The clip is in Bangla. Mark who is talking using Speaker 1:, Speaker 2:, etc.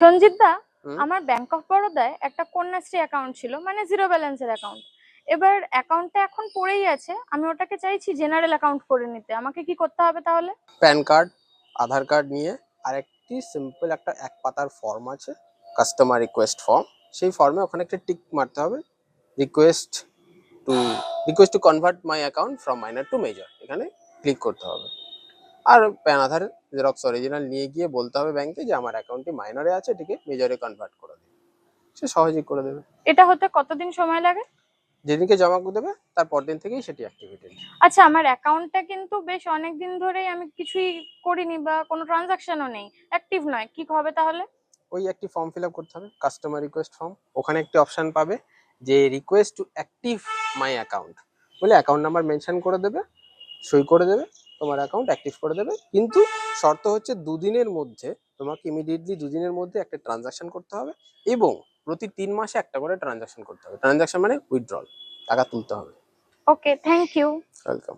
Speaker 1: রঞ্জিত দা,
Speaker 2: হুম।
Speaker 1: আমার ব্যাংক অফ বরোদায় একটা কন্যাশ্রী অ্যাকাউন্ট ছিল, মানে জিরো ব্যালেন্সের অ্যাকাউন্ট। এবার অ্যাকাউন্টটা এখন পড়েই আছে, আমি ওটাকে চাইছি জেনারেল অ্যাকাউন্ট করে নিতে। আমাকে কি করতে হবে তাহলে?
Speaker 2: প্যান কার্ড, আধার কার্ড নিয়ে আরেকটি সিম্পল একটা এক পাতার ফর্ম আছে, কাস্টমার রিকোয়েস্ট ফর্ম। সেই ফর্মে ওখানে একটা টিক মারতে হবে, request to request to convert my account from minor to major, এখানে ক্লিক করতে হবে। আর প্যান আধার জেরক্স অরিজিনাল নিয়ে গিয়ে বলতে হবে ব্যাংকে যে আমার অ্যাকাউন্টটি মাইনরে আছে, এটিকে মেজরে কনভার্ট করে দিন। সে সহজেই করে দেবে।
Speaker 1: এটা হতে কতদিন সময় লাগে?
Speaker 2: যেদিনকে জমা করে দেবে তার পরদিন থেকেই সেটি অ্যাক্টিভেটেড।
Speaker 1: আচ্ছা, আমার অ্যাকাউন্টটা কিন্তু বেশ অনেক দিন ধরেই আমি কিছুই করিনি বা কোনো ট্রানজাকশনও নেই, অ্যাক্টিভ নয়, কি হবে তাহলে?
Speaker 2: ওই একটি ফর্ম ফিল আপ করতে হবে, কাস্টমার রিকোয়েস্ট ফর্ম। ওখানে একটি অপশন পাবে যে request to active my account বলে অ্যাকাউন্ট নাম্বার মেনশন করে দেবে, সই করে দেবে, তোমার অ্যাকাউন্ট অ্যাক্টিভ করে দেবে। কিন্তু শর্ত হচ্ছে দুদিনের মধ্যে, তোমাকে ইমিডিয়েটলি দুদিনের মধ্যে একটা ট্রানজাকশন করতে হবে এবং প্রতি 3 মাসে একটা করে ট্রানজাকশন করতে হবে। ট্রানজাকশন মানে উইথড্রল, টাকা তুলতে হবে।
Speaker 1: ওকে, থ্যাংক ইউ।
Speaker 2: ওয়েলকাম।